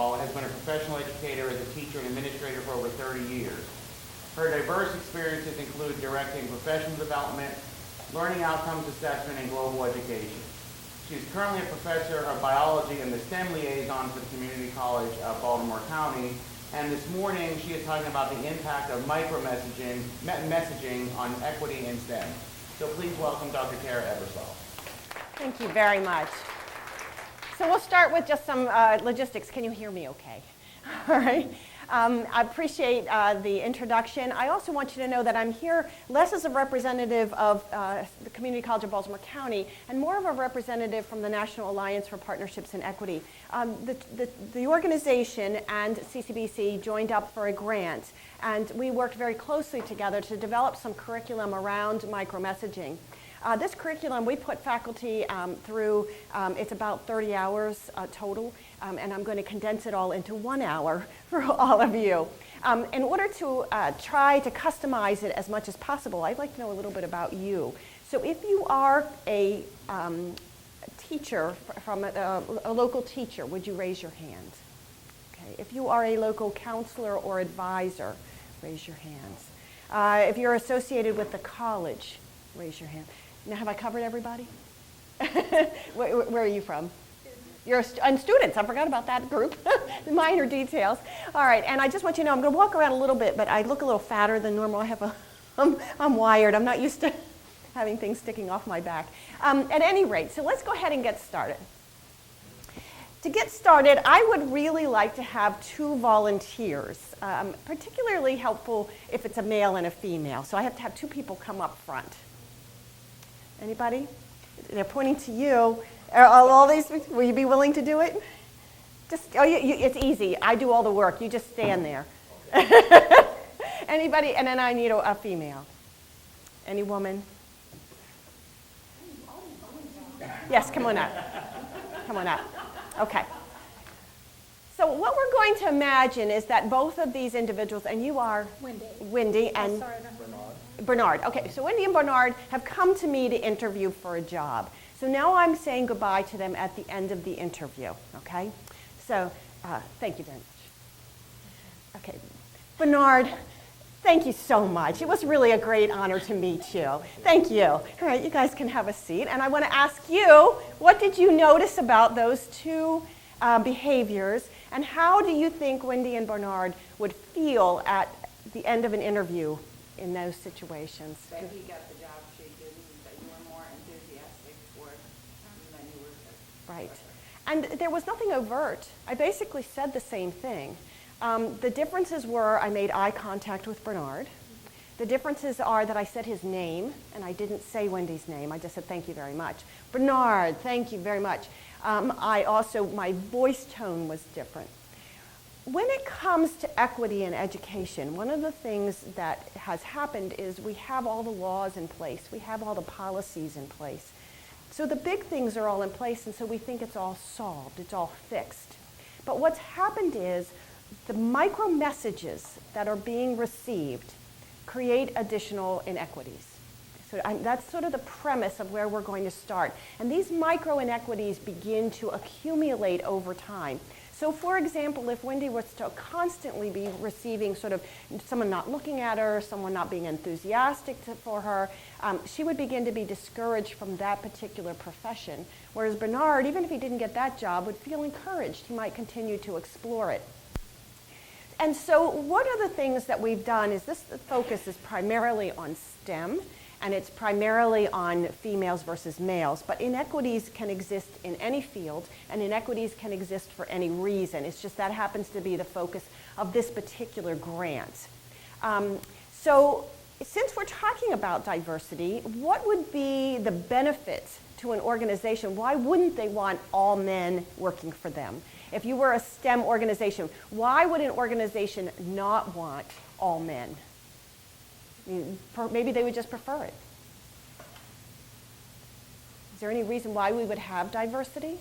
Has been a professional educator as a teacher and administrator for over 30 years. Her diverse experiences include directing professional development, learning outcomes assessment, and global education. She is currently a professor of biology and the STEM liaison for the Community College of Baltimore County. And this morning, she is talking about the impact of micromessaging on equity in STEM. So please welcome Dr. Tara Ebersole. Thank you very much. So we'll start with just some logistics. Can you hear me okay? All right. I appreciate the introduction. I also want you to know that I'm here less as a representative of the Community College of Baltimore County and more of a representative from the National Alliance for Partnerships and Equity. The organization and CCBC joined up for a grant, and we worked very closely together to develop some curriculum around micromessaging. This curriculum, we put faculty through, it's about 30 hours total, and I'm going to condense it all into 1 hour for all of you. In order to try to customize it as much as possible, I'd like to know a little bit about you. So if you are a teacher, from a local teacher, would you raise your hand? Okay. If you are a local counselor or advisor, raise your hands. If you're associated with the college, raise your hand. Now, have I covered everybody? Where are you from? You're students. I forgot about that group. Minor details. All right, and I just want you to know I'm going to walk around a little bit, but I look a little fatter than normal. I'm wired. I'm not used to having things sticking off my back. At any rate, so let's go ahead and get started. To get started, I would really like to have 2 volunteers, particularly helpful if it's a male and a female. So I have to have 2 people come up front. Anybody? They're pointing to you. All these, will you be willing to do it? Just, it's easy. I do all the work. You just stand there. Anybody? And then I need a female. Any woman? Yes, come on up. Come on up. Okay. So what we're going to imagine is that both of these individuals, and you are? Wendy and Bernard. Okay, so Wendy and Bernard have come to me to interview for a job. So now I'm saying goodbye to them at the end of the interview, okay? So thank you very much. Okay, Bernard, thank you so much. It was really a great honor to meet you. Thank you. All right, you guys can have a seat. And I want to ask you, what did you notice about those 2 behaviors, and how do you think Wendy and Bernard would feel at the end of an interview in those situations? That he got the job she didn't, that you were more enthusiastic for it than you were. Right. And there was nothing overt. I basically said the same thing. The differences were I made eye contact with Bernard. The differences are that I said his name, and I didn't say Wendy's name. I just said, thank you very much. Bernard, thank you very much. My voice tone was different. When it comes to equity in education, one of the things that has happened is we have all the laws in place. We have all the policies in place. So the big things are all in place, and so we think it's all solved, it's all fixed. But what's happened is the micro messages that are being received create additional inequities. So that's sort of the premise of where we're going to start. And these micro inequities begin to accumulate over time. So for example, if Wendy was to constantly be receiving sort of someone not looking at her, someone not being enthusiastic for her, she would begin to be discouraged from that particular profession. Whereas Bernard, even if he didn't get that job, would feel encouraged. He might continue to explore it. And so what are the things that we've done is this focus is primarily on STEM, and it's primarily on females versus males, but inequities can exist in any field, and inequities can exist for any reason. It's just that happens to be the focus of this particular grant. So since we're talking about diversity, what would be the benefits to an organization? Why wouldn't they want all men working for them? If you were a STEM organization, why would an organization not want all men? Maybe they would just prefer it. Is there any reason why we would have diversity?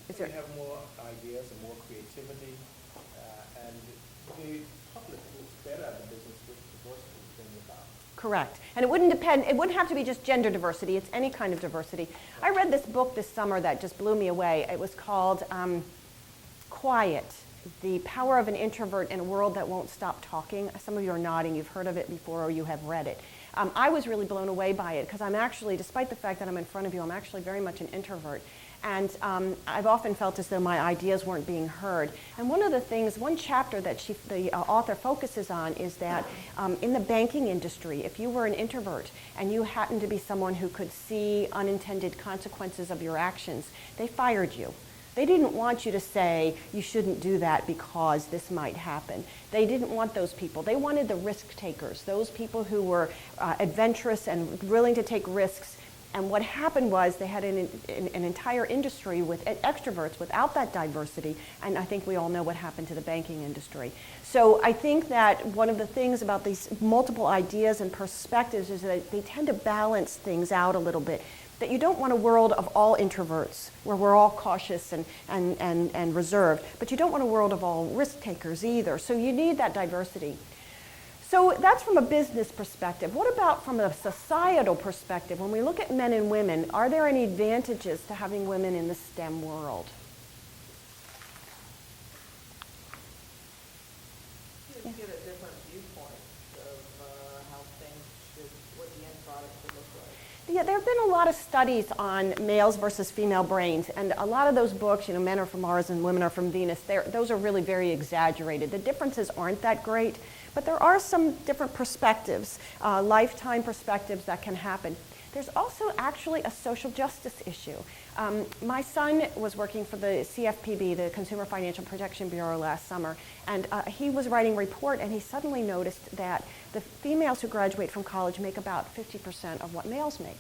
We have more ideas and more creativity, and the public looks better at the business with diversity than without. Correct. And it wouldn't have to be just gender diversity, it's any kind of diversity. I read this book this summer that just blew me away. It was called quiet, the power of an introvert in a world that won't stop talking. Some of you are nodding, you've heard of it before or you have read it. I was really blown away by it because I'm actually, despite the fact that I'm in front of you, I'm actually very much an introvert. And I've often felt as though my ideas weren't being heard. And one of the things, one chapter that the author focuses on is that in the banking industry, if you were an introvert and you happened to be someone who could see unintended consequences of your actions, they fired you. They didn't want you to say, you shouldn't do that because this might happen. They didn't want those people. They wanted the risk takers, those people who were adventurous and willing to take risks. And what happened was they had an entire industry with extroverts without that diversity, and I think we all know what happened to the banking industry. So I think that one of the things about these multiple ideas and perspectives is that they tend to balance things out a little bit. That you don't want a world of all introverts where we're all cautious and reserved, but you don't want a world of all risk takers either. So you need that diversity. So that's from a business perspective. What about from a societal perspective? When we look at men and women, are there any advantages to having women in the STEM world? You get a different viewpoint of how things should, what the end product should look like. Yeah, there have been a lot of studies on males versus female brains, and a lot of those books, men are from Mars and women are from Venus, those are really very exaggerated. The differences aren't that great, but there are some different perspectives, lifetime perspectives that can happen. There's also actually a social justice issue. My son was working for the CFPB, the Consumer Financial Protection Bureau, last summer, and he was writing a report, and he suddenly noticed that the females who graduate from college make about 50% of what males make.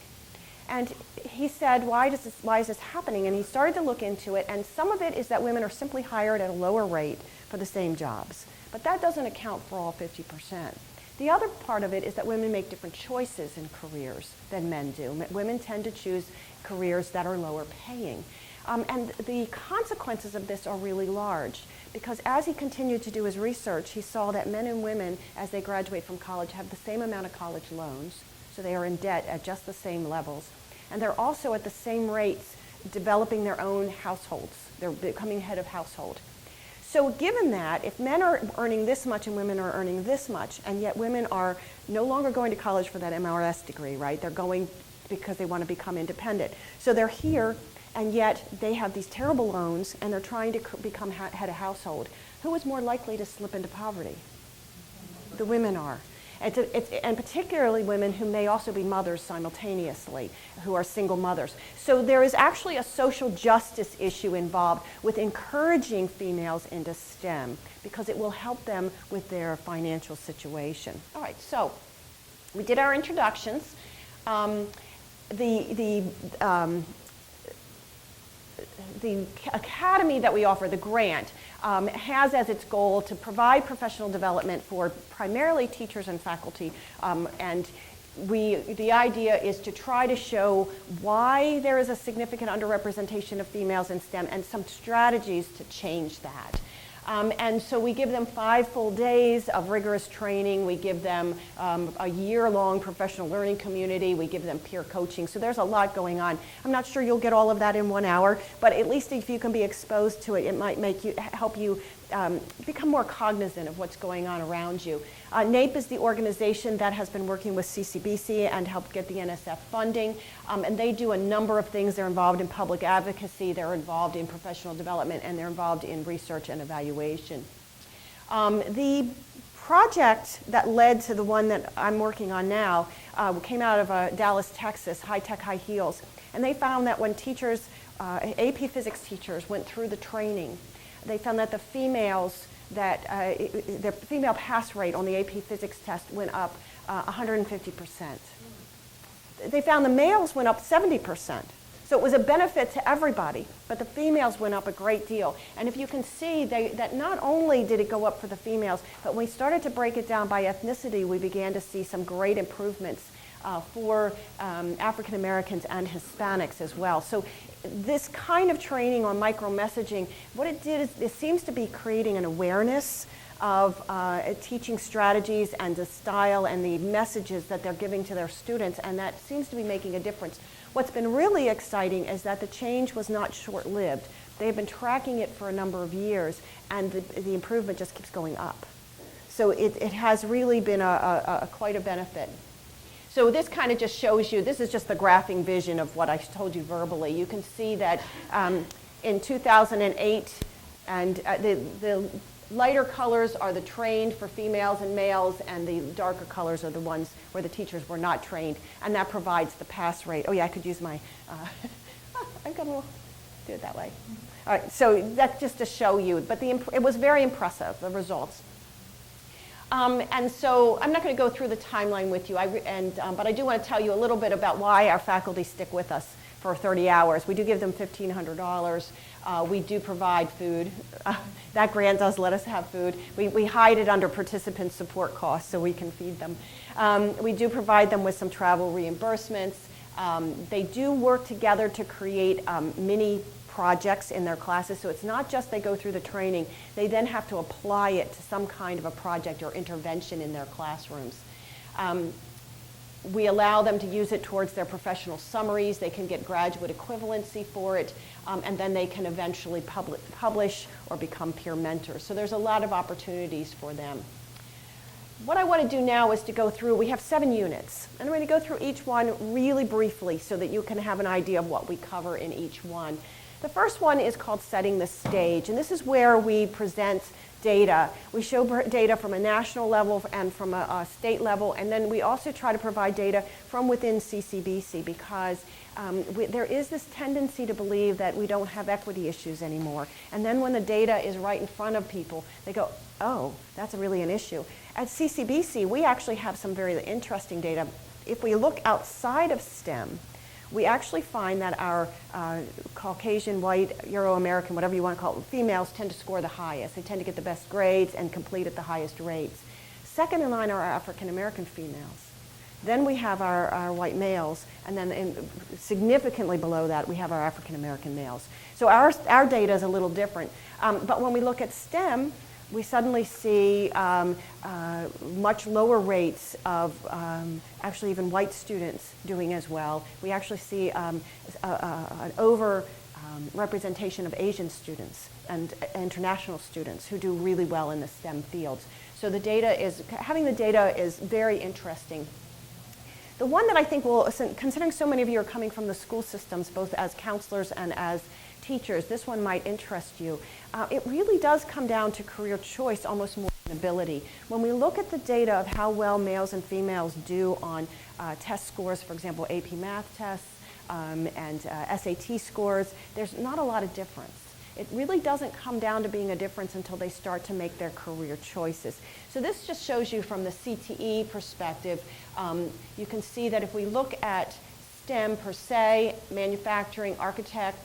And he said, why is this happening? And he started to look into it, and some of it is that women are simply hired at a lower rate for the same jobs. But that doesn't account for all 50%. The other part of it is that women make different choices in careers than men do. Women tend to choose careers that are lower paying. And the consequences of this are really large, because as he continued to do his research, he saw that men and women, as they graduate from college, have the same amount of college loans, so they are in debt at just the same levels. And they're also at the same rates developing their own households. They're becoming head of household. So given that, if men are earning this much and women are earning this much, and yet women are no longer going to college for that MRS degree, right? They're going because they want to become independent. So they're here, and yet they have these terrible loans, and they're trying to become head of household. Who is more likely to slip into poverty? The women are. And particularly women who may also be mothers simultaneously, who are single mothers. So there is actually a social justice issue involved with encouraging females into STEM, because it will help them with their financial situation. All right, so we did our introductions. The academy that we offer, the grant, has as its goal to provide professional development for primarily teachers and faculty, and the idea is to try to show why there is a significant underrepresentation of females in STEM and some strategies to change that. And so we give them 5 full days of rigorous training. We give them a year-long professional learning community. We give them peer coaching. So there's a lot going on. I'm not sure you'll get all of that in 1 hour, but at least if you can be exposed to it, it might help you become more cognizant of what's going on around you. NAEP is the organization that has been working with CCBC and helped get the NSF funding, and they do a number of things. They're involved in public advocacy, they're involved in professional development, and they're involved in research and evaluation. The project that led to the one that I'm working on now came out of Dallas, Texas, High Tech, High Heels, and they found that when teachers, AP physics teachers, went through the training, they found that the females, the female pass rate on the AP physics test went up 150%. They found the males went up 70%. So it was a benefit to everybody, but the females went up a great deal. And if you can see that not only did it go up for the females, but when we started to break it down by ethnicity, we began to see some great improvements for African Americans and Hispanics as well. So this kind of training on micromessaging, what it did is it seems to be creating an awareness of teaching strategies and the style and the messages that they're giving to their students, and that seems to be making a difference. What's been really exciting is that the change was not short-lived, They have been tracking it for a number of years, and the improvement just keeps going up. So it has really been quite a benefit. So this kind of just shows you, this is just the graphing vision of what I told you verbally. You can see that in 2008, and the lighter colors are the trained for females and males, and the darker colors are the ones where the teachers were not trained, and that provides the pass rate. Oh yeah, I could use my, I've got a little, do it that way. All right, so that's just to show you, but it was very impressive, the results. And so I'm not going to go through the timeline with you, but I do want to tell you a little bit about why our faculty stick with us for 30 hours. We do give them $1,500. We do provide food. That grant does let us have food. We hide it under participant support costs so we can feed them. We do provide them with some travel reimbursements. They do work together to create mini projects in their classes, so it's not just they go through the training, they then have to apply it to some kind of a project or intervention in their classrooms. We allow them to use it towards their professional summaries. They can get graduate equivalency for it, and then they can eventually publish or become peer mentors. So there's a lot of opportunities for them. What I want to do now is to go through, we have 7 units, and I'm going to go through each one really briefly so that you can have an idea of what we cover in each one. The first one is called Setting the Stage, and this is where we present data. We show data from a national level and from a state level, and then we also try to provide data from within CCBC because there is this tendency to believe that we don't have equity issues anymore. And then when the data is right in front of people, they go, oh, that's really an issue. At CCBC, we actually have some very interesting data. If we look outside of STEM, we actually find that our Caucasian, white, Euro-American, whatever you want to call it, females tend to score the highest. They tend to get the best grades and complete at the highest rates. Second in line are our African-American females. Then we have our white males, and then significantly below that, we have our African-American males. So our data is a little different. But when we look at STEM, we suddenly see much lower rates of actually even white students doing as well. We actually see an over representation of Asian students and international students who do really well in the STEM fields. So having the data is very interesting. The one that I think considering so many of you are coming from the school systems, both as counselors and as teachers, this one might interest you. It really does come down to career choice almost more than ability. When we look at the data of how well males and females do on test scores, for example, AP math tests and SAT scores, there's not a lot of difference. It really doesn't come down to being a difference until they start to make their career choices. So this just shows you from the CTE perspective. You can see that if we look at STEM per se, manufacturing, architect,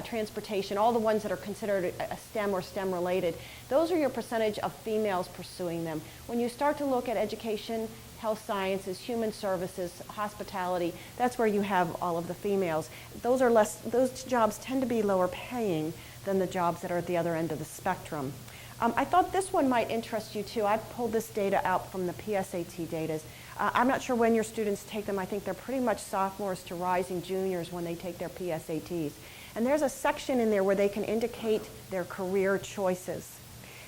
transportation, all the ones that are considered a STEM or STEM related, those are your percentage of females pursuing them. When you start to look at education, health sciences, human services, hospitality, that's where you have all of the females. Those jobs tend to be lower paying than the jobs that are at the other end of the spectrum. I thought this one might interest you too. I pulled this data out from the PSAT data. I'm not sure when your students take them. I think they're pretty much sophomores to rising juniors when they take their PSATs. And there's a section in there where they can indicate their career choices.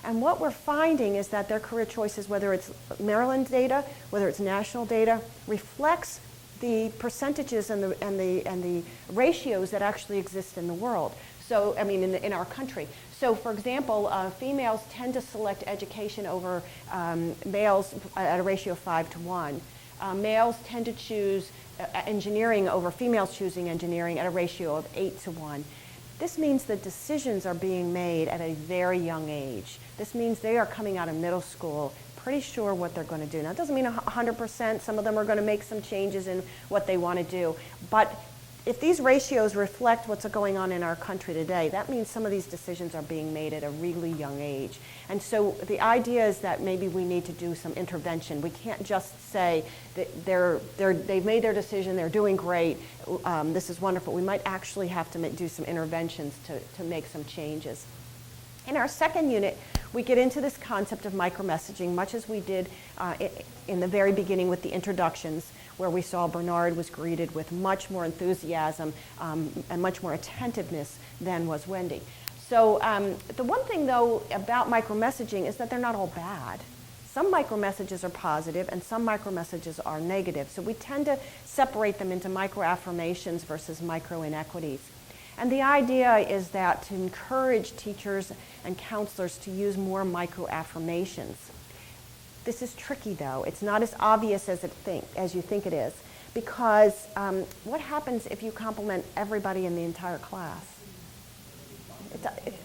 And what we're finding is that their career choices, whether it's Maryland data, whether it's national data, reflects the percentages and the ratios that actually exist in the world. So, I mean, in our country. So, for example, females tend to select education over males at a ratio of 5 to 1. Males tend to choose engineering over females choosing engineering at a ratio of 8 to 1. This means that decisions are being made at a very young age. This means they are coming out of middle school pretty sure what they're going to do. Now, it doesn't mean 100%. Some of them are going to make some changes in what they want to do. But if these ratios reflect what's going on in our country today, that means some of these decisions are being made at a really young age. And so the idea is that maybe we need to do some intervention. We can't just say that they've made their decision, they're doing great, this is wonderful. We might actually have to do some interventions to make some changes. In our second unit, we get into this concept of micromessaging, much as we did in the very beginning with the introductions. where we saw Bernard was greeted with much more enthusiasm and much more attentiveness than was Wendy. So the one thing, though, about micromessaging is that they're not all bad. Some micromessages are positive and some micromessages are negative. So we tend to separate them into microaffirmations versus micro-inequities. And the idea is that to encourage teachers and counselors to use more microaffirmations. This is tricky, though. It's not as obvious as you think it is, because what happens if you compliment everybody in the entire class?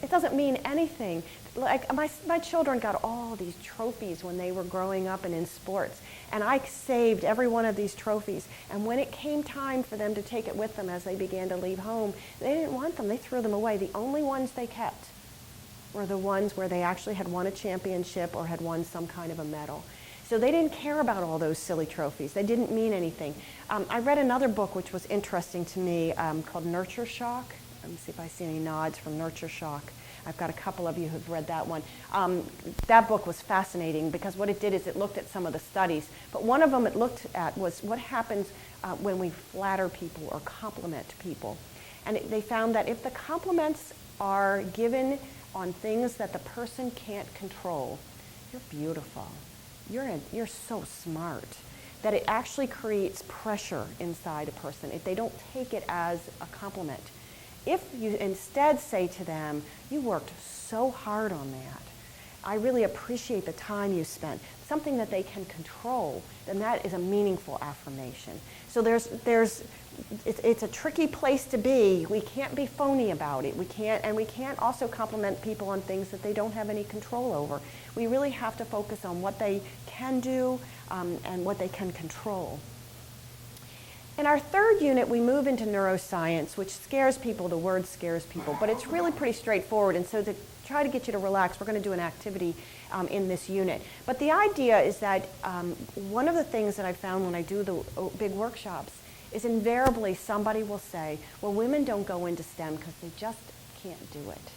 It doesn't mean anything. Like my children got all these trophies when they were growing up and in sports, and I saved every one of these trophies. And when it came time for them to take it with them as they began to leave home, they didn't want them. They threw them away. The only ones they kept were the ones where they actually had won a championship or had won some kind of a medal. So they didn't care about all those silly trophies. They didn't mean anything. I read another book which was interesting to me called Nurture Shock. Let me see if I see any nods from Nurture Shock. I've got a couple of you who've read that one. That book was fascinating because what it did is it looked at some of the studies. But one of them it looked at was what happens when we flatter people or compliment people. And they found that if the compliments are given on things that the person can't control, you're beautiful, you're so smart, that it actually creates pressure inside a person if they don't take it as a compliment. If you instead say to them, you worked so hard on that, I really appreciate the time you spent, something that they can control, then that is a meaningful affirmation. So it's a tricky place to be. We can't be phony about it. We can't also compliment people on things that they don't have any control over. We really have to focus on what they can do and what they can control. In our third unit, we move into neuroscience, which scares people. The word scares people, but it's really pretty straightforward. And so to try to get you to relax, we're going to do an activity in this unit. But the idea is that one of the things that I found when I do the big workshops is invariably somebody will say, well, women don't go into STEM because they just can't do it.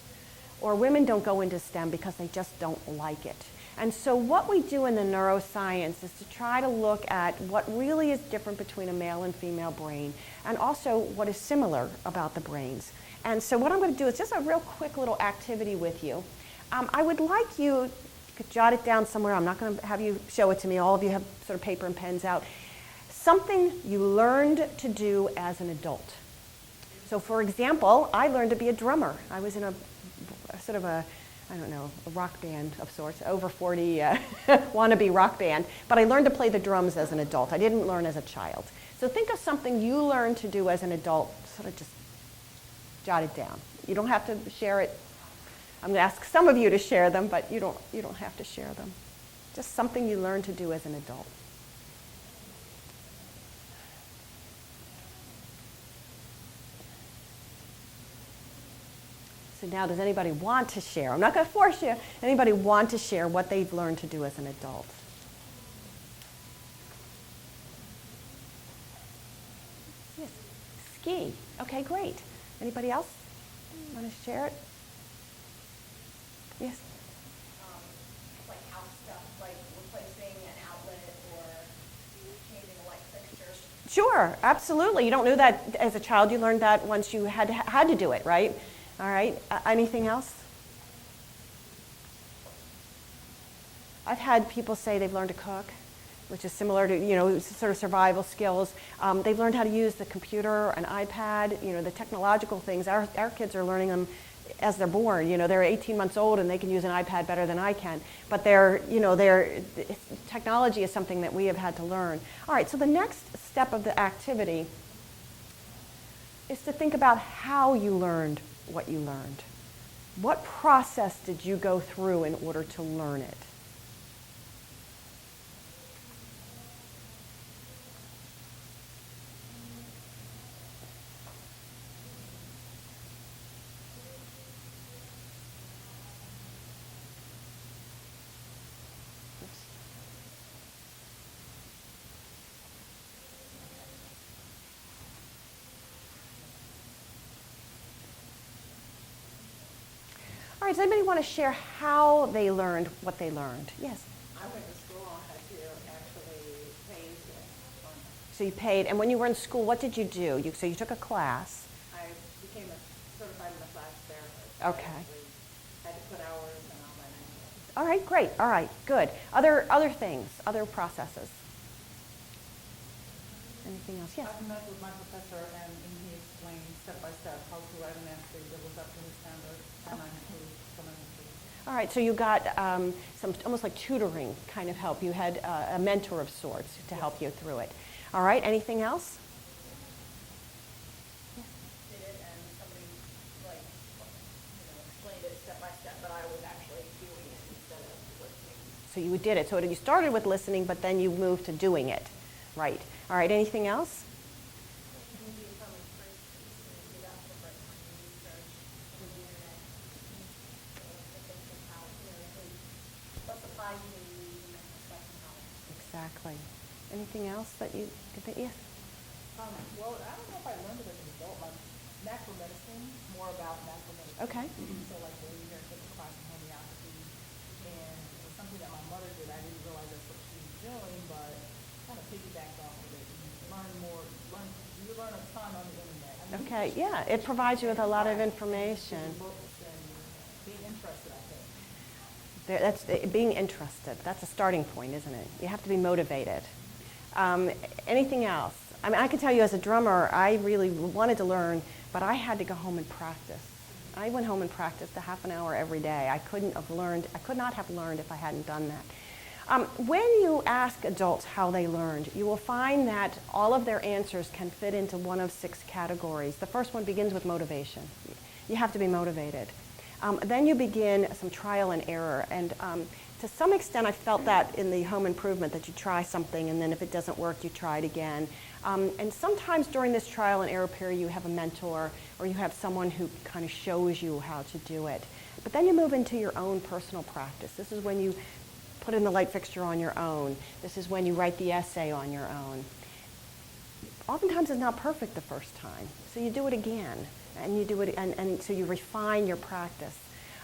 Or women don't go into STEM because they just don't like it. And so what we do in the neuroscience is to try to look at what really is different between a male and female brain, and also what is similar about the brains. And so what I'm going to do is just a real quick little activity with you. I would like you to jot it down somewhere. I'm not going to have you show it to me. All of you have sort of paper and pens out. Something you learned to do as an adult. So for example, I learned to be a drummer. I was in a rock band of sorts, over 40 wannabe rock band, but I learned to play the drums as an adult. I didn't learn as a child. So think of something you learned to do as an adult, sort of just jot it down. You don't have to share it. I'm going to ask some of you to share them, but you don't have to share them. Just something you learned to do as an adult. So now, does anybody want to share? I'm not going to force you. Anybody want to share what they've learned to do as an adult? Yes. Ski. Okay, great. Anybody else want to share it? Yes. Like house stuff, like replacing an outlet or changing a light fixture. Sure, absolutely. You don't know that as a child. You learned that once you had to do it, right? All right. Anything else? I've had people say they've learned to cook, which is similar to, sort of survival skills. They've learned how to use the computer, an iPad, the technological things. Our kids are learning them as they're born. They're 18 months old and they can use an iPad better than I can. But technology is something that we have had to learn. All right, so the next step of the activity is to think about how you learned what you learned. What process did you go through in order to learn it? All right, does anybody want to share how they learned what they learned? Yes. I went to school and had to actually phase it. So you paid, and when you were in school, what did you do? So you took a class. I became a certified massage therapist. Okay. I actually had to put hours and all that into it. All right, great. All right, good. Other things, other processes. Anything else? Yes. I've met with my professor and he explained step by step how to write an essay that was up to his standards, and I improved tremendously. All right, so you got some almost like tutoring kind of help. You had a mentor of sorts to help you through it. All right, anything else? Did it and somebody like, explained it step by step, but I was actually doing it instead of listening. So you did it. So you started with listening, but then you moved to doing it. Right. All right, anything else? Maybe if I'm first, maybe that's the first time you research with the internet. So if it's just how, what's applied to you and then stuff and how. Exactly. Anything else that you could think? Yes. Well, I don't know if I learned it as an adult. Like natural medicine, more about natural medicine. Okay. So like when we took a class in homeopathy, and it was something that my mother did. I didn't realize that's what she was doing, but kind of piggybacked off of it. You learn a ton on the internet. I mean, Okay, yeah, it provides you with a lot of information. books and being interested, I think. That's being interested. That's a starting point, isn't it? You have to be motivated. Anything else? I mean, I can tell you as a drummer, I really wanted to learn, but I had to go home and practice. I went home and practiced a half an hour every day. I could not have learned if I hadn't done that. When you ask adults how they learned, you will find that all of their answers can fit into one of 6 categories. The first one begins with motivation. You have to be motivated. Then you begin some trial and error. And to some extent, I felt that in the home improvement, that you try something and then if it doesn't work, you try it again. And sometimes during this trial and error period, you have a mentor or you have someone who kind of shows you how to do it. But then you move into your own personal practice. This is when you put in the light fixture on your own. This is when you write the essay on your own. Oftentimes it's not perfect the first time, so you do it again, and you do it, and so you refine your practice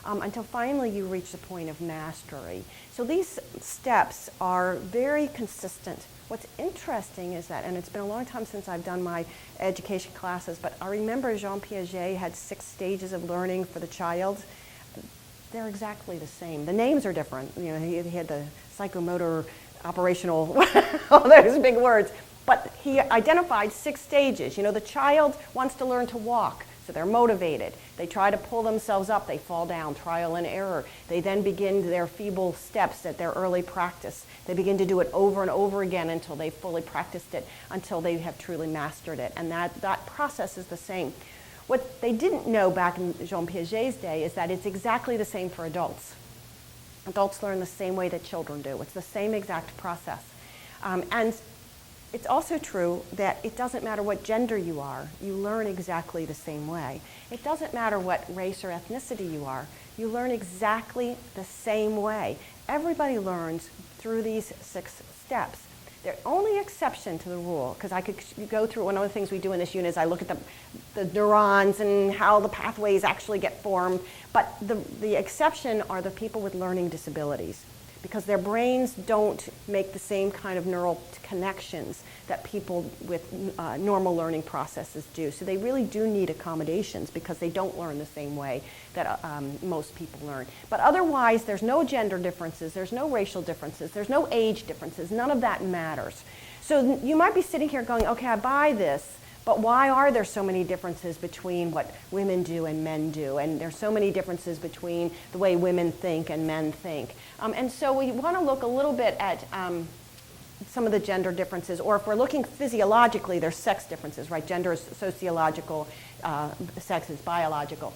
until finally you reach the point of mastery. So these steps are very consistent. What's interesting is that, and it's been a long time since I've done my education classes, but I remember Jean Piaget had 6 stages of learning for the child. They're exactly the same. The names are different. You know, he had the psychomotor, operational, all those big words. But he identified 6 stages. You know, the child wants to learn to walk, so they're motivated. They try to pull themselves up, they fall down, trial and error. They then begin their feeble steps at their early practice. They begin to do it over and over again until they've fully practiced it, until they have truly mastered it. And that process is the same. What they didn't know back in Jean Piaget's day is that it's exactly the same for adults. Adults learn the same way that children do. It's the same exact process. And it's also true that it doesn't matter what gender you are, you learn exactly the same way. It doesn't matter what race or ethnicity you are, you learn exactly the same way. Everybody learns through these 6 steps. The only exception to the rule, because I could go through, one of the things we do in this unit is I look at the neurons and how the pathways actually get formed, but the exception are the people with learning disabilities, because their brains don't make the same kind of neural connections that people with normal learning processes do. So they really do need accommodations because they don't learn the same way that most people learn. But otherwise, there's no gender differences, there's no racial differences, there's no age differences, none of that matters. So you might be sitting here going, okay, I buy this, but why are there so many differences between what women do and men do? And there's so many differences between the way women think and men think. And so we want to look a little bit at some of the gender differences, or if we're looking physiologically, there's sex differences, right? Gender is sociological, sex is biological.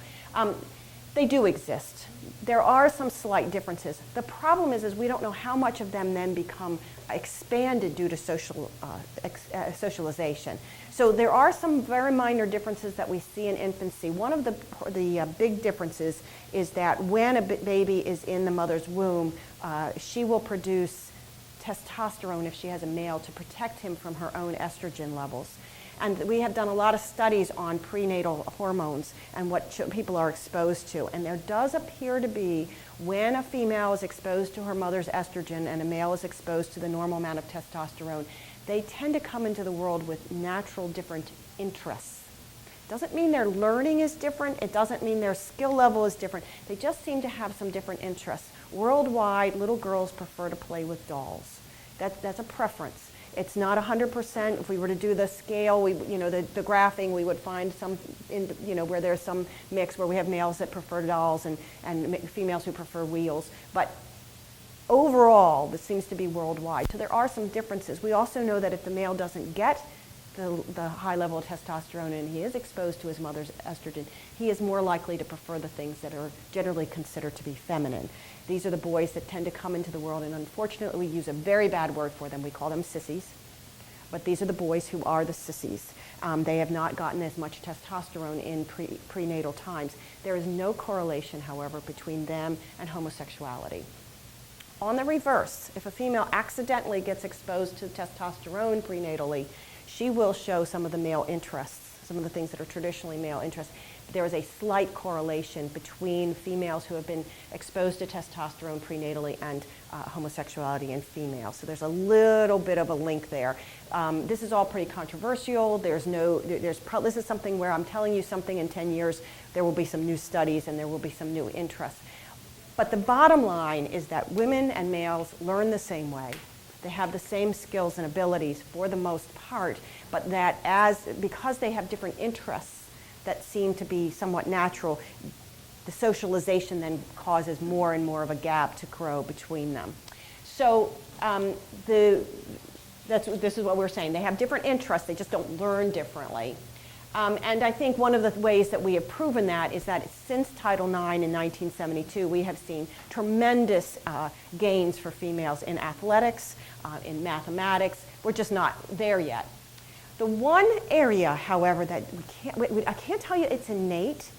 They do exist. There are some slight differences. The problem is we don't know how much of them then become expanded due to socialization. So there are some very minor differences that we see in infancy. One of the big differences is that when a baby is in the mother's womb, she will produce testosterone if she has a male to protect him from her own estrogen levels. And we have done a lot of studies on prenatal hormones and what people are exposed to. And there does appear to be, when a female is exposed to her mother's estrogen and a male is exposed to the normal amount of testosterone, they tend to come into the world with natural different interests. Doesn't mean their learning is different. It doesn't mean their skill level is different. They just seem to have some different interests. Worldwide, little girls prefer to play with dolls. That's a preference. It's not 100%. If we were to do the scale, the graphing, we would find some, where there's some mix where we have males that prefer dolls and females who prefer wheels. But overall, this seems to be worldwide. So there are some differences. We also know that if the male doesn't get the high level of testosterone and he is exposed to his mother's estrogen, he is more likely to prefer the things that are generally considered to be feminine. These are the boys that tend to come into the world, and unfortunately we use a very bad word for them. We call them sissies. But these are the boys who are the sissies. They have not gotten as much testosterone in prenatal times. There is no correlation, however, between them and homosexuality. On the reverse, if a female accidentally gets exposed to testosterone prenatally, she will show some of the male interests, some of the things that are traditionally male interests. There is a slight correlation between females who have been exposed to testosterone prenatally and homosexuality in females. So there's a little bit of a link there. This is all pretty controversial. This is something where I'm telling you something in 10 years, there will be some new studies and there will be some new interests. But the bottom line is that women and males learn the same way. They have the same skills and abilities for the most part, but that because they have different interests that seem to be somewhat natural, the socialization then causes more and more of a gap to grow between them. So this is what we're saying. They have different interests, they just don't learn differently. And I think one of the ways that we have proven that is that since Title IX in 1972, we have seen tremendous gains for females in athletics, in mathematics. We're just not there yet. The one area, however, that I can't tell you it's innate,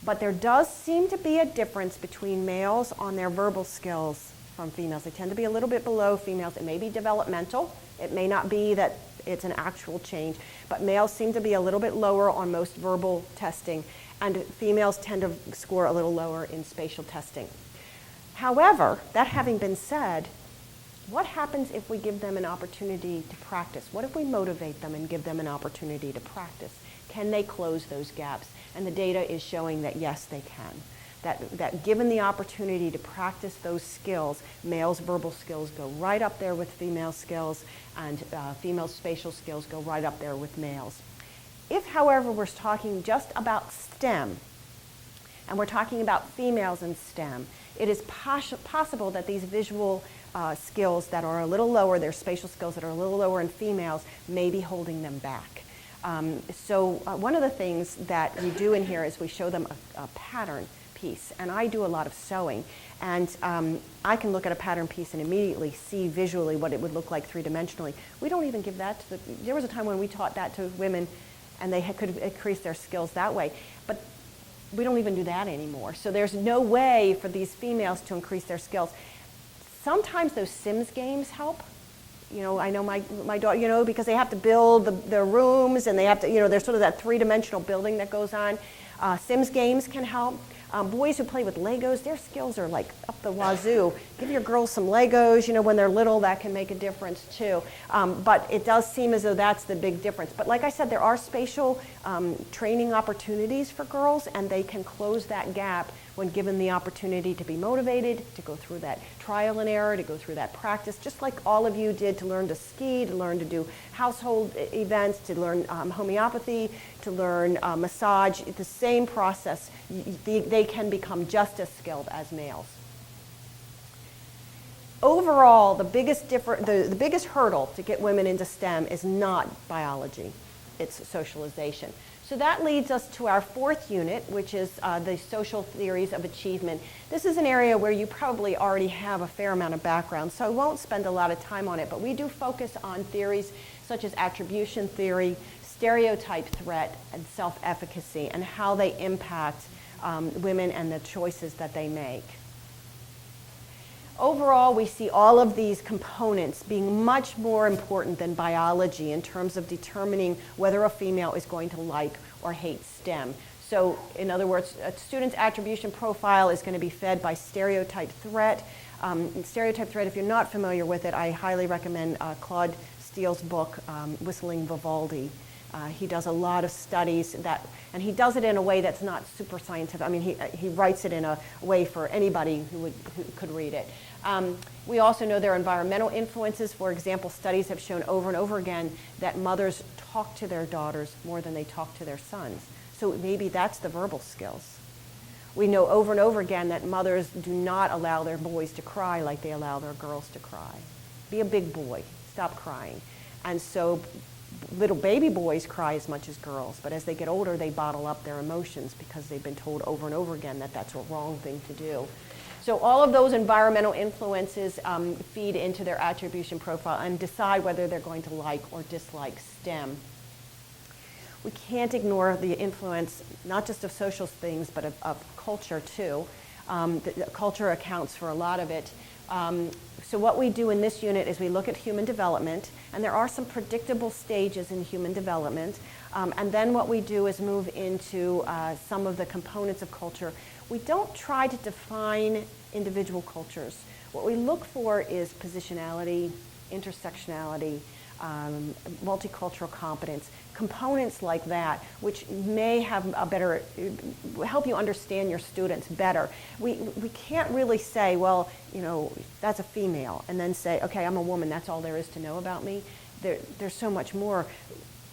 but there does seem to be a difference between males on their verbal skills from females. They tend to be a little bit below females. It may be developmental. It may not be that it's an actual change, but males seem to be a little bit lower on most verbal testing, and females tend to score a little lower in spatial testing. However, that having been said, what happens if we give them an opportunity to practice? What if we motivate them and give them an opportunity to practice? Can they close those gaps? And the data is showing that yes, they can. That given the opportunity to practice those skills, males' verbal skills go right up there with female skills, and female spatial skills go right up there with males. If, however, we're talking just about STEM, and we're talking about females in STEM, it is possible that these visual skills that are a little lower, their spatial skills that are a little lower in females, may be holding them back. So one of the things that we do in here is we show them a pattern piece, and I do a lot of sewing, and I can look at a pattern piece and immediately see visually what it would look like three-dimensionally. We don't even give that to there was a time when we taught that to women and they could increase their skills that way, but we don't even do that anymore. So there's no way for these females to increase their skills. Sometimes those Sims games help. I know my daughter, because they have to build their rooms, and they have to, there's sort of that three-dimensional building that goes on. Sims games can help. Boys who play with Legos, their skills are like up the wazoo. Give your girls some Legos, when they're little, that can make a difference too. But it does seem as though that's the big difference. But like I said, there are spatial training opportunities for girls, and they can close that gap when given the opportunity to be motivated, to go through that trial and error, to go through that practice, just like all of you did to learn to ski, to learn to do household events, to learn homeopathy, to learn massage. The same process. They can become just as skilled as males. Overall, the biggest hurdle to get women into STEM is not biology, it's socialization. So that leads us to our fourth unit, which is the social theories of achievement. This is an area where you probably already have a fair amount of background, so I won't spend a lot of time on it, but we do focus on theories such as attribution theory, stereotype threat, and self-efficacy, and how they impact women and the choices that they make. Overall, we see all of these components being much more important than biology in terms of determining whether a female is going to like or hate STEM. So, in other words, a student's attribution profile is going to be fed by stereotype threat. Stereotype threat, if you're not familiar with it, I highly recommend Claude Steele's book, Whistling Vivaldi. He does a lot of studies and he does it in a way that's not super scientific. I mean, he writes it in a way for anybody who could read it. We also know there are environmental influences. For example, studies have shown over and over again that mothers talk to their daughters more than they talk to their sons. So maybe that's the verbal skills. We know over and over again that mothers do not allow their boys to cry like they allow their girls to cry. Be a big boy, stop crying. And so little baby boys cry as much as girls, but as they get older, they bottle up their emotions because they've been told over and over again that that's a wrong thing to do. So all of those environmental influences feed into their attribution profile and decide whether they're going to like or dislike STEM. We can't ignore the influence, not just of social things, but of culture too. Culture accounts for a lot of it. So what we do in this unit is we look at human development, and there are some predictable stages in human development. And then what we do is move into some of the components of culture. We don't try to define individual cultures. What we look for is positionality, intersectionality, multicultural competence, components like that, which may have a better, help you understand your students better. We can't really say, well, you know, that's a female, and then say, okay, I'm a woman, that's all there is to know about me. There's so much more.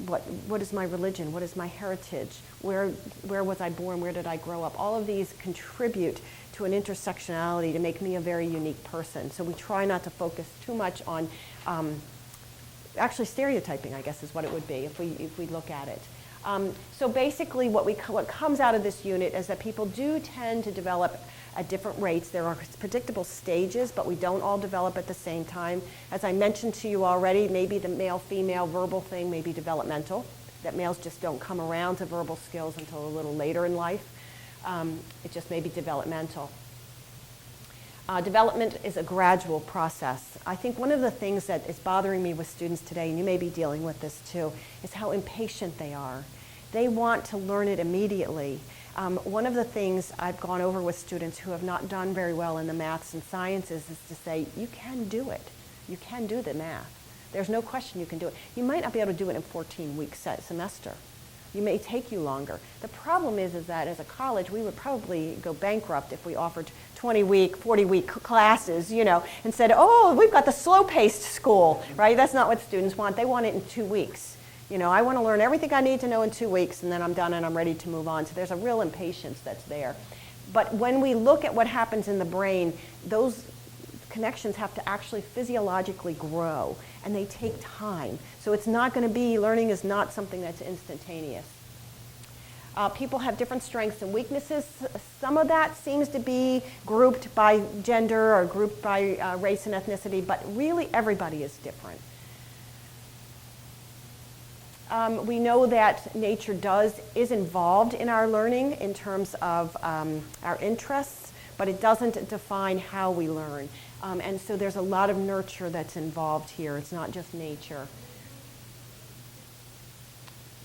What is my religion? What is my heritage? Where was I born? Where did I grow up? All of these contribute to an intersectionality to make me a very unique person. So we try not to focus too much on actually stereotyping, I guess is what it would be if we look at it. So basically what comes out of this unit is that people do tend to develop at different rates. There are predictable stages, but we don't all develop at the same time. As I mentioned to you already, maybe the male-female verbal thing may be developmental, that males just don't come around to verbal skills until a little later in life. It just may be developmental. Development is a gradual process. I think one of the things that is bothering me with students today, and you may be dealing with this too, is how impatient they are. They want to learn it immediately. One of the things I've gone over with students who have not done very well in the maths and sciences is to say, you can do it. You can do the math. There's no question you can do it. You might not be able to do it in a 14-week semester. You may take you longer. The problem is that as a college, we would probably go bankrupt if we offered 20-week, 40-week classes, you know, and said, oh, we've got the slow-paced school, right? That's not what students want. They want it in 2 weeks. You know, I want to learn everything I need to know in 2 weeks, and then I'm done and I'm ready to move on. So there's a real impatience that's there. But when we look at what happens in the brain, those connections have to actually physiologically grow, and they take time. So it's not going to be, learning is not something that's instantaneous. People have different strengths and weaknesses. Some of that seems to be grouped by gender or grouped by race and ethnicity, but really everybody is different. We know that nature is involved in our learning in terms of our interests, but it doesn't define how we learn. And so there's a lot of nurture that's involved here. It's not just nature.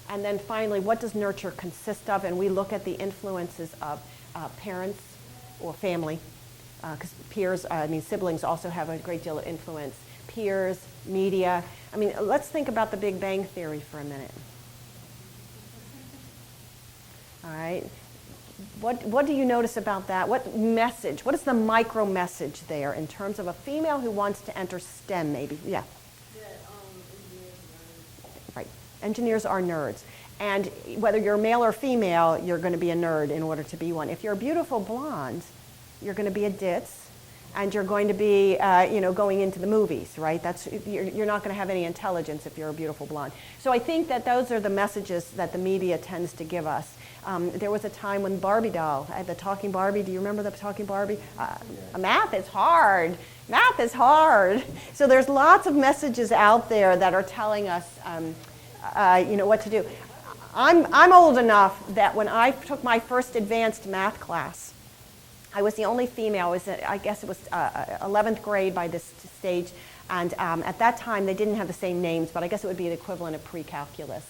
And then finally, what does nurture consist of? And we look at the influences of parents or family, because siblings also have a great deal of influence. Peers, media. I mean, let's think about the Big Bang Theory for a minute. All right. What do you notice about that? What is the micro message there in terms of a female who wants to enter STEM maybe? Yeah. Right. Engineers are nerds. And whether you're male or female, you're going to be a nerd in order to be one. If you're a beautiful blonde, you're going to be a ditz. And you're going to be, going into the movies, right? You're not going to have any intelligence if you're a beautiful blonde. So I think that those are the messages that the media tends to give us. There was a time when Barbie doll, the talking Barbie, do you remember the talking Barbie? Math is hard. Math is hard. So there's lots of messages out there that are telling us, what to do. I'm old enough that when I took my first advanced math class, I was the only female. I guess it was 11th grade by this stage, and at that time they didn't have the same names, but I guess it would be the equivalent of pre-calculus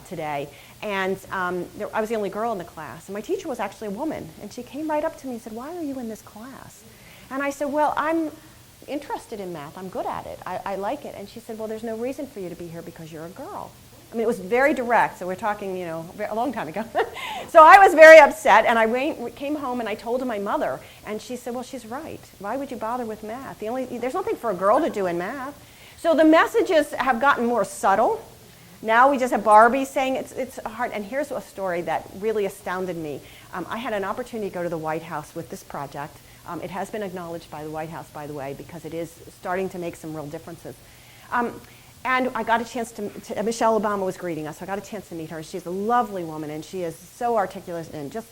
today. And I was the only girl in the class, and my teacher was actually a woman, and she came right up to me and said, "Why are you in this class?" And I said, "Well, I'm interested in math. I'm good at it. I like it. And she said, well, there's no reason for you to be here because you're a girl. I mean, it was very direct, so we're talking, a long time ago. So I was very upset, and I came home and I told my mother, and she said, well, she's right. Why would you bother with math? There's nothing for a girl to do in math. So the messages have gotten more subtle. Now we just have Barbie saying it's hard. And here's a story that really astounded me. I had an opportunity to go to the White House with this project. It has been acknowledged by the White House, by the way, because it is starting to make some real differences. And I got a chance to Michelle Obama was greeting us, so I got a chance to meet her. She's a lovely woman, and she is so articulate and just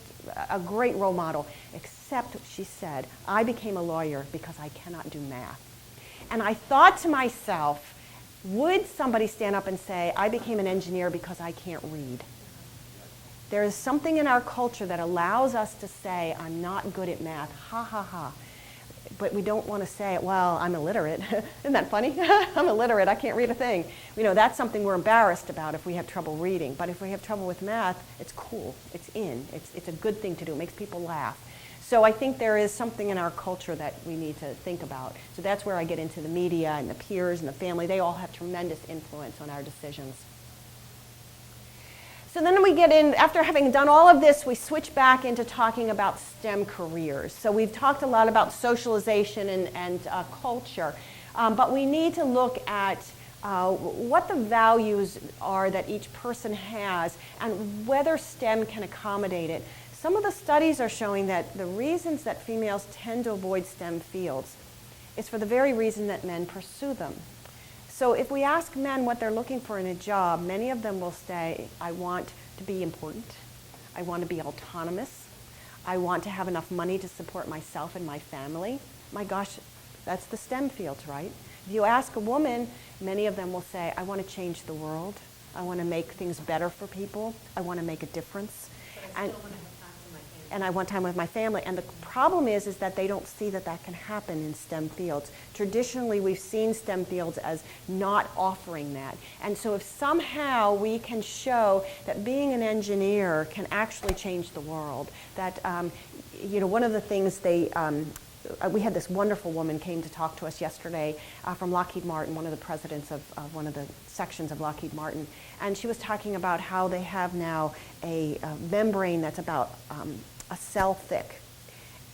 a great role model, except she said, I became a lawyer because I cannot do math. And I thought to myself, would somebody stand up and say, I became an engineer because I can't read? There is something in our culture that allows us to say, I'm not good at math, ha, ha, ha. But we don't want to say, well, I'm illiterate. Isn't that funny? I'm illiterate, I can't read a thing. That's something we're embarrassed about if we have trouble reading. But if we have trouble with math, it's cool, it's in, it's a good thing to do, it makes people laugh. So I think there is something in our culture that we need to think about. So that's where I get into the media and the peers and the family. They all have tremendous influence on our decisions. So then we get in, after having done all of this, we switch back into talking about STEM careers. So we've talked a lot about socialization and culture, but we need to look at what the values are that each person has and whether STEM can accommodate it. Some of the studies are showing that the reasons that females tend to avoid STEM fields is for the very reason that men pursue them. So if we ask men what they're looking for in a job, many of them will say, I want to be important, I want to be autonomous, I want to have enough money to support myself and my family. My gosh, that's the STEM fields, right? If you ask a woman, many of them will say, I want to change the world, I want to make things better for people, I want to make a difference. And I want time with my family. And the problem is that they don't see that can happen in STEM fields. Traditionally, we've seen STEM fields as not offering that. And so if somehow we can show that being an engineer can actually change the world, that, one of the things we had this wonderful woman came to talk to us yesterday from Lockheed Martin, one of the presidents of one of the sections of Lockheed Martin. And she was talking about how they have now a membrane that's about a cell thick.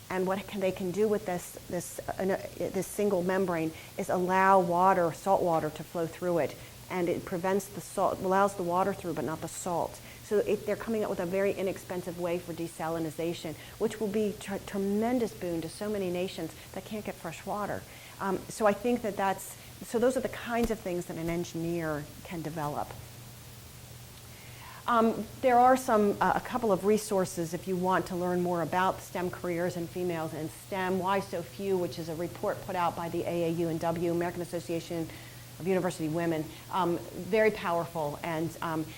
And what they can do with this single membrane is allow salt water to flow through it. And it prevents the salt, allows the water through but not the salt. So they're coming up with a very inexpensive way for desalinization, which will be a tremendous boon to so many nations that can't get fresh water. So I think so those are the kinds of things that an engineer can develop. There are a couple of resources if you want to learn more about STEM careers and females in STEM. Why So Few, which is a report put out by the AAUW, American Association of University Women, very powerful. And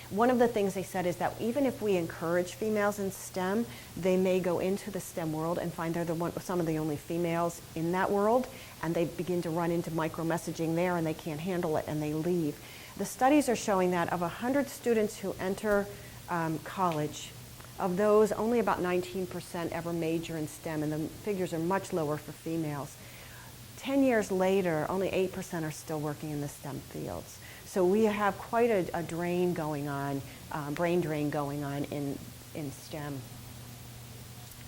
one of the things they said is that even if we encourage females in STEM, they may go into the STEM world and find they're some of the only females in that world, and they begin to run into micromessaging there, and they can't handle it, and they leave. The studies are showing that of 100 students who enter college, of those, only about 19% ever major in STEM, and the figures are much lower for females. 10 years later, only 8% are still working in the STEM fields. So we have quite a drain going on, brain drain going on in STEM.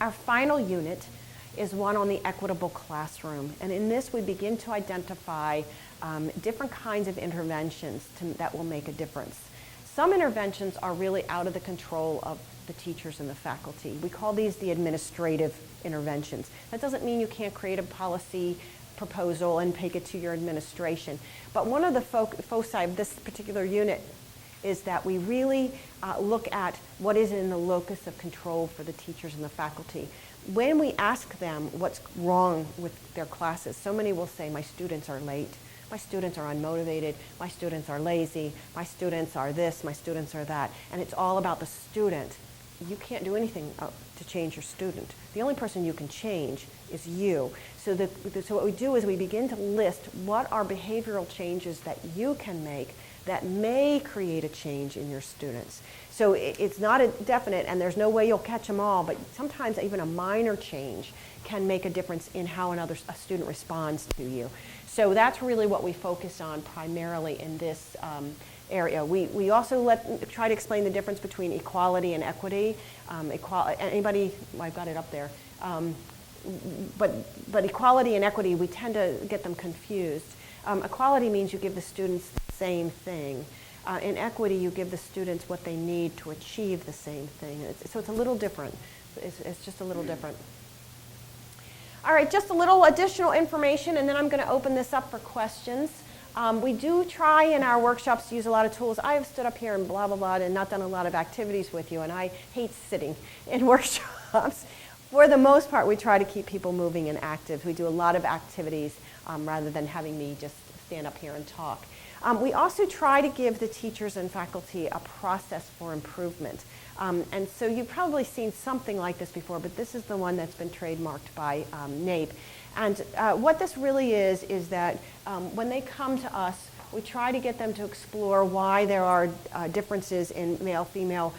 Our final unit is one on the equitable classroom. And in this, we begin to identify different kinds of interventions that will make a difference. Some interventions are really out of the control of the teachers and the faculty. We call these the administrative interventions. That doesn't mean you can't create a policy proposal and take it to your administration. But one of the foci of this particular unit is that we really look at what is in the locus of control for the teachers and the faculty. When we ask them what's wrong with their classes, so many will say, my students are late, my students are unmotivated, my students are lazy, my students are this, my students are that, and it's all about the student. You can't do anything to change your student. The only person you can change is you. So what we do is we begin to list what are behavioral changes that you can make that may create a change in your students. So it's not a definite, and there's no way you'll catch them all, but sometimes even a minor change can make a difference in how a student responds to you. So that's really what we focus on primarily in this area. We also try to explain the difference between equality and equity. Anybody, well, I've got it up there. But equality and equity, we tend to get them confused. Equality means you give the students the same thing. In equity, you give the students what they need to achieve the same thing. So it's a little different. It's just a little different. All right, just a little additional information, and then I'm going to open this up for questions. We do try in our workshops to use a lot of tools. I have stood up here and blah, blah, blah, and not done a lot of activities with you, and I hate sitting in workshops. For the most part, we try to keep people moving and active. We do a lot of activities rather than having me just stand up here and talk. We also try to give the teachers and faculty a process for improvement. And so you've probably seen something like this before, but this is the one that's been trademarked by NAEP. And what this really is that when they come to us, we try to get them to explore why there are differences in male-female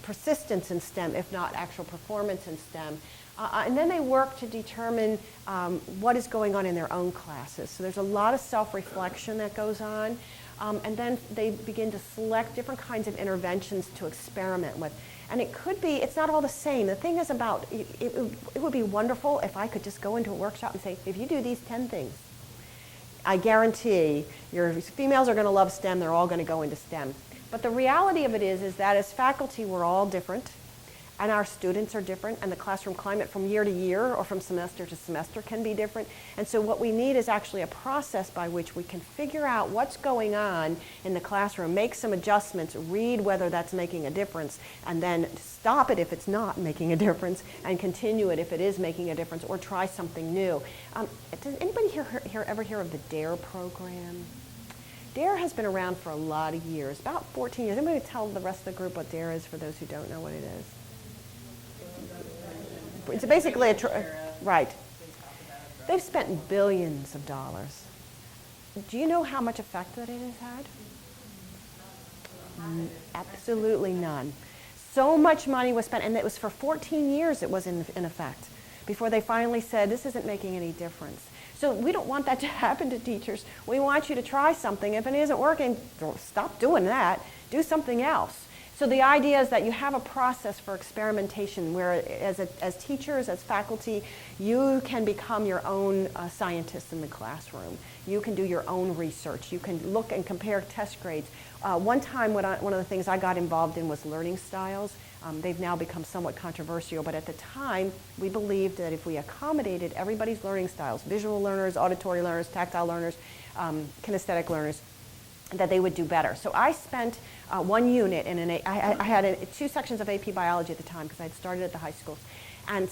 persistence in STEM, if not actual performance in STEM. And then they work to determine what is going on in their own classes. So there's a lot of self-reflection that goes on. And then they begin to select different kinds of interventions to experiment with. And it could be, it's not all the same. The thing is about, it would be wonderful if I could just go into a workshop and say, if you do these 10 things, I guarantee your females are going to love STEM, they're all going to go into STEM. But the reality of it is that as faculty, we're all different. And our students are different, and the classroom climate from year to year or from semester to semester can be different. And so what we need is actually a process by which we can figure out what's going on in the classroom, make some adjustments, read whether that's making a difference, and then stop it if it's not making a difference, and continue it if it is making a difference, or try something new. Does anybody here ever hear of the DARE program? DARE has been around for a lot of years, about 14 years. Anybody tell the rest of the group what DARE is for those who don't know what it is? It's basically right. They've spent billions of dollars. Do you know how much effect that it has had? Absolutely none. So much money was spent, and it was for 14 years it was in effect, before they finally said, this isn't making any difference. So we don't want that to happen to teachers. We want you to try something. If it isn't working, stop doing that. Do something else. So the idea is that you have a process for experimentation where as teachers, as faculty, you can become your own scientists in the classroom. You can do your own research. You can look and compare test grades. One time, one of the things I got involved in was learning styles. They've now become somewhat controversial, but at the time, we believed that if we accommodated everybody's learning styles, visual learners, auditory learners, tactile learners, kinesthetic learners, that they would do better. So I spent one unit in I had 2 sections of AP Biology at the time because I had started at the high schools. And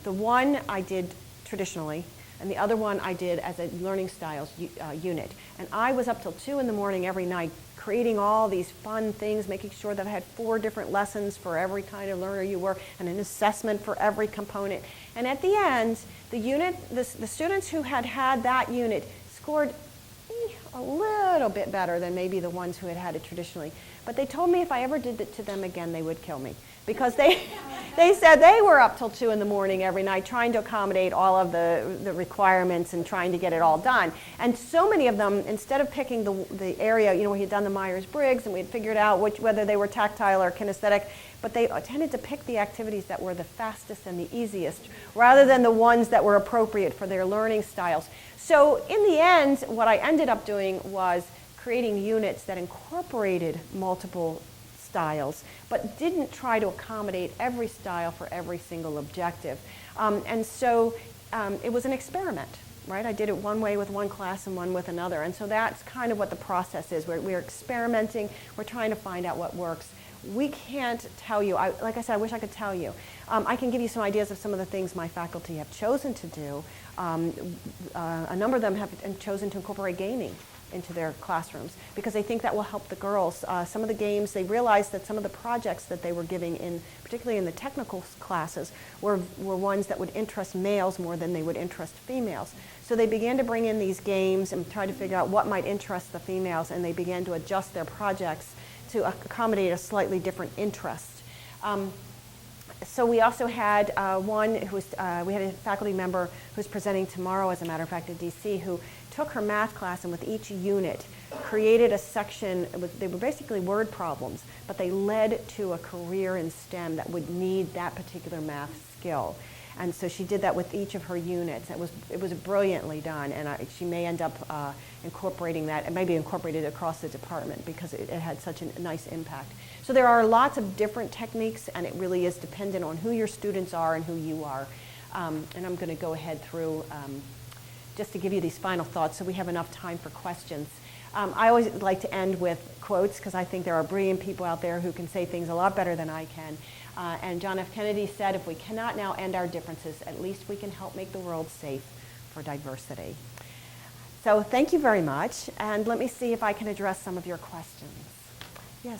the one I did traditionally, and the other one I did as a learning styles unit. And I was up till 2 in the morning every night creating all these fun things, making sure that I had 4 different lessons for every kind of learner you were, and an assessment for every component. And at the end, the students who had that unit scored a little bit better than maybe the ones who had it traditionally. But they told me if I ever did it to them again, they would kill me. Because they said they were up till 2 in the morning every night trying to accommodate all of the requirements and trying to get it all done. And so many of them, instead of picking the area, we had done the Myers-Briggs and we had figured out whether they were tactile or kinesthetic, but they tended to pick the activities that were the fastest and the easiest, rather than the ones that were appropriate for their learning styles. So in the end, what I ended up doing was creating units that incorporated multiple styles, but didn't try to accommodate every style for every single objective. And so it was an experiment, right? I did it one way with one class and one with another. And so that's kind of what the process is. We're experimenting. We're trying to find out what works. We can't tell you. Like I said, I wish I could tell you. I can give you some ideas of some of the things my faculty have chosen to do. A number of them have chosen to incorporate gaming into their classrooms because they think that will help the girls. Some of the games, they realized that some of the projects that they were giving in, particularly in the technical classes, were ones that would interest males more than they would interest females. So they began to bring in these games and try to figure out what might interest the females, and they began to adjust their projects to accommodate a slightly different interest. So we also had we had a faculty member who's presenting tomorrow, as a matter of fact, at DC, who took her math class and with each unit created a section. They were basically word problems, but they led to a career in STEM that would need that particular math skill. And so she did that with each of her units. It was brilliantly done, and she may end up incorporating that, and maybe incorporate it across the department because it had such a nice impact. So there are lots of different techniques, and it really is dependent on who your students are and who you are. And I'm going to go ahead through just to give you these final thoughts so we have enough time for questions. I always like to end with quotes because I think there are brilliant people out there who can say things a lot better than I can. And John F. Kennedy said, if we cannot now end our differences, at least we can help make the world safe for diversity. So thank you very much, and let me see if I can address some of your questions. Yes?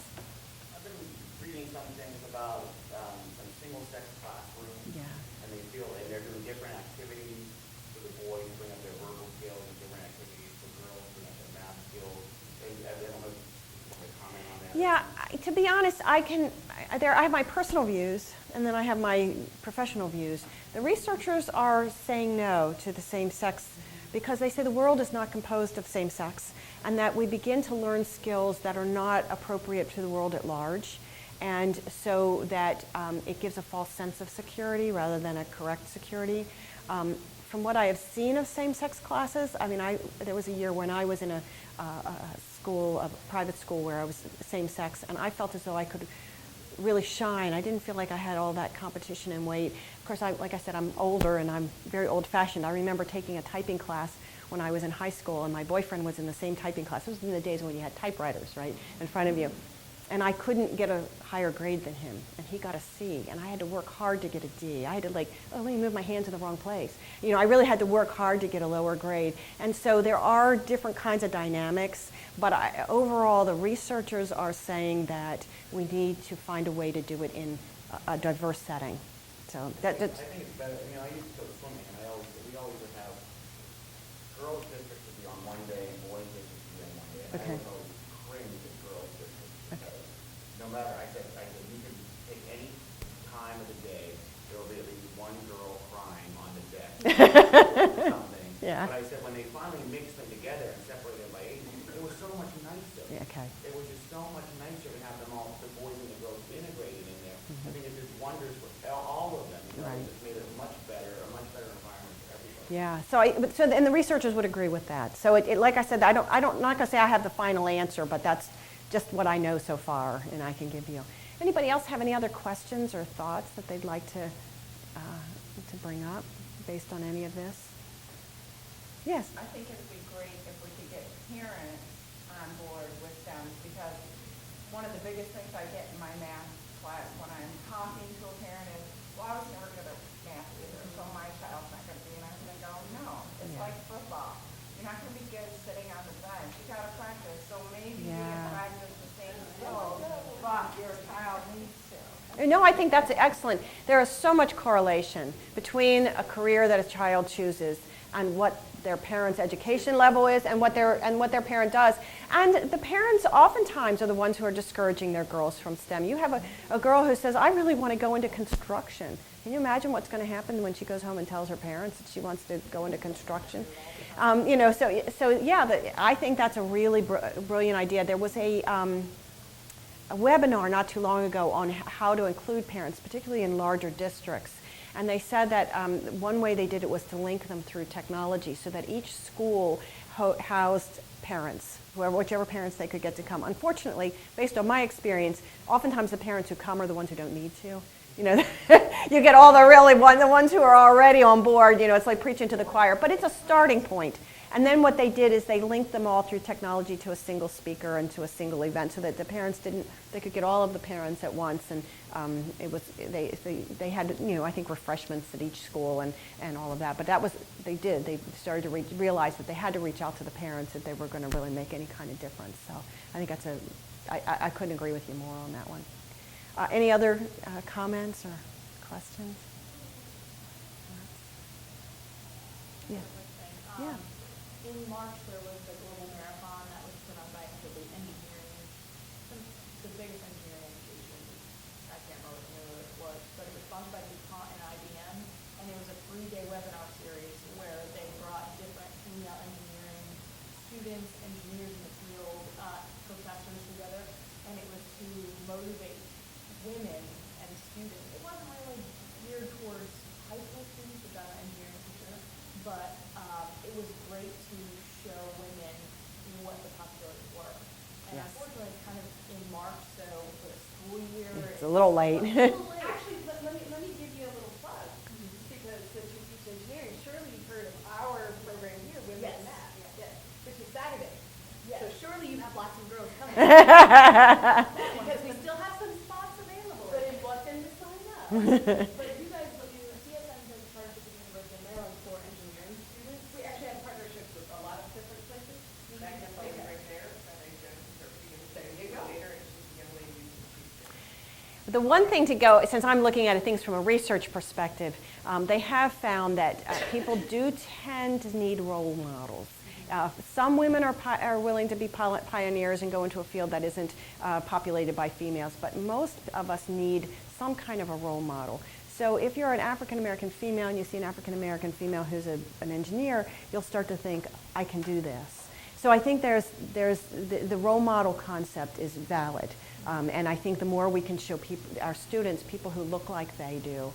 I've been reading some things about some single-sex classrooms, Yeah. and they feel that they're doing different activities for the boys, bring up their verbal skills, and different activities for girls, bring up their math skills. I don't know if you want to comment on that. Yeah, to be honest, I have my personal views, and then I have my professional views. The researchers are saying no to the same-sex because they say the world is not composed of same-sex, and that we begin to learn skills that are not appropriate to the world at large, and so that it gives a false sense of security rather than a correct security. From what I have seen of same-sex classes, I mean, there was a year when I was in a private school where I was same-sex, and I felt as though I could really shine. I didn't feel like I had all that competition and weight. Of course, like I said, I'm older and I'm very old-fashioned. I remember taking a typing class when I was in high school, and my boyfriend was in the same typing class. It was in the days when you had typewriters, right, in front of you. And I couldn't get a higher grade than him, and he got a C, and I had to work hard to get a D. I had to let me move my hands in the wrong place. You know, I really had to work hard to get a lower grade. And so there are different kinds of dynamics, but overall the researchers are saying that we need to find a way to do it in a diverse setting. So that's... I think it's better. You know, I used to go swimming, and we always would have girls' districts would be on one day, and boys' districts would be on one day. And Okay. I was always cringe at girls' districts because no matter, I said you could take any time of the day, there will be at least one girl crying on the deck or something. Yeah. But I said when they finally mixed them together and separated them by age, it was so much nicer. Yeah, okay. It was just so much nicer to have them all, the boys and the girls, integrated in there. I think it did wonders for all of them. You know, Right. it just made it a much better environment for everybody. Yeah, and the researchers would agree with that. So like I said, I'm not going to say I have the final answer, but that's just what I know so far, and I can give you. Anybody else have any other questions or thoughts that they'd like to bring up based on any of this? Yes. I think it would be great if we could get parents on board with them, because one of the biggest things I get in my math class when I'm talking to a parent is, well, I was never good at math either, so my child's not going to be. And I'm going to go, no, it's Yeah. like football. You're not going to be good sitting on the bench. You got to practice. So maybe you Yeah. can practice the same skills, but your child needs to. No, I think that's excellent. There is so much correlation between a career that a child chooses and what their parents' education level is and what their parent does. And the parents oftentimes are the ones who are discouraging their girls from STEM. You have a girl who says, I really want to go into construction. Can you imagine what's going to happen when she goes home and tells her parents that she wants to go into construction? You know, so yeah, I think that's a really brilliant idea. There was a webinar not too long ago on how to include parents, particularly in larger districts. And they said that one way they did it was to link them through technology so that each school housed parents, whichever parents they could get to come. Unfortunately, based on my experience, oftentimes the parents who come are the ones who don't need to. you know, you get all the the ones who are already on board, you know, it's like preaching to the choir, but it's a starting point. And then what they did is they linked them all through technology to a single speaker and to a single event, so that the parents they could get all of the parents at once, and they had, you know, I think refreshments at each school and all of that. But they started to realize that they had to reach out to the parents if they were going to really make any kind of difference. So I think I couldn't agree with you more on that one. Any other comments or questions? Yeah. Yeah. In March, there was the global marathon that was put on by the engineering, the biggest engineering education. I can't remember who it was, but it was sponsored by DuPont and IBM, and it was a 3-day webinar series where they brought different female engineering students, engineers in the field, professors together, and it was to motivate women and students. It wasn't really geared towards high school students, which I'm an engineering teacher, but it was great to show women what the possibilities were. And Yes. unfortunately, it's kind of in March, so for the school year. It's a little late. Actually, let me give you a little plug, because since you teach engineering, surely you've heard of our program here, Women Yes. in Math, Yes. which is Saturday. Yes. So surely you have lots of girls coming, Yeah. because we still have some spots available. But it want them to sign up. But you guys, CSM has partnerships with the University of Maryland for engineering students. We actually have partnerships with a lot of different places. Magna is right there, and they there you go. Later, and she's a young lady who's teaching. The one thing to go, since I'm looking at things from a research perspective, they have found that people do tend to need role models. Some women are willing to be pioneers and go into a field that isn't populated by females, but most of us need some kind of a role model. So if you're an African-American female and you see an African-American female who's an engineer, you'll start to think, I can do this. So I think there's the role model concept is valid. And I think the more we can show our students, people who look like they do,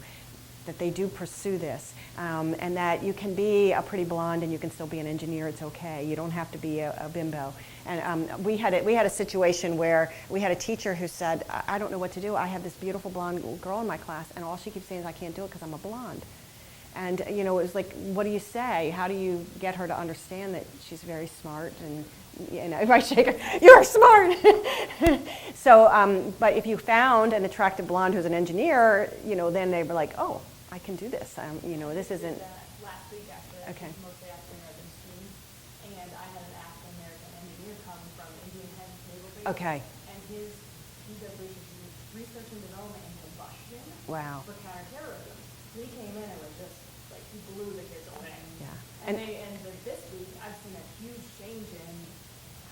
that they do pursue this, and that you can be a pretty blonde and you can still be an engineer. It's okay. You don't have to be a bimbo. And we had a situation where we had a teacher who said, I don't know what to do. I have this beautiful blonde girl in my class, and all she keeps saying is I can't do it because I'm a blonde. And you know, it was like, what do you say? How do you get her to understand that she's very smart? And you know, if I shake her, you're smart. So, but if you found an attractive blonde who's an engineer, you know, then they were like, oh, I can do this. You know, this isn't. Last week, actually, I Okay. was mostly African-American students, and I had an African-American engineer come from Indian Head Naval Base. Okay. And he does research and development in combustion Wow. for counterterrorism. He came in and was just, like, he blew the kids away. Yeah. And this week, I've seen a huge change in,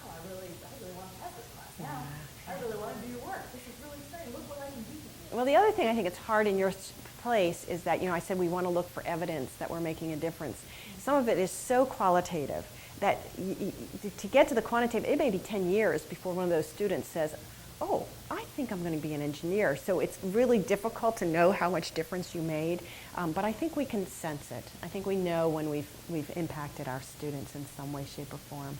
wow, I really want to pass this class. Now, I really want to do your work. This is really exciting. Look what I can do. Well, the other thing I think it's hard in your place is that, you know, I said we want to look for evidence that we're making a difference. Some of it is so qualitative that to get to the quantitative, it may be 10 years before one of those students says, oh, I think I'm going to be an engineer. So it's really difficult to know how much difference you made, but I think we can sense it. I think we know when we've impacted our students in some way, shape, or form.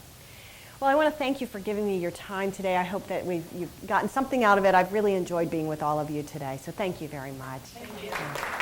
Well, I want to thank you for giving me your time today. I hope that you've gotten something out of it. I've really enjoyed being with all of you today, so thank you very much. Thank you.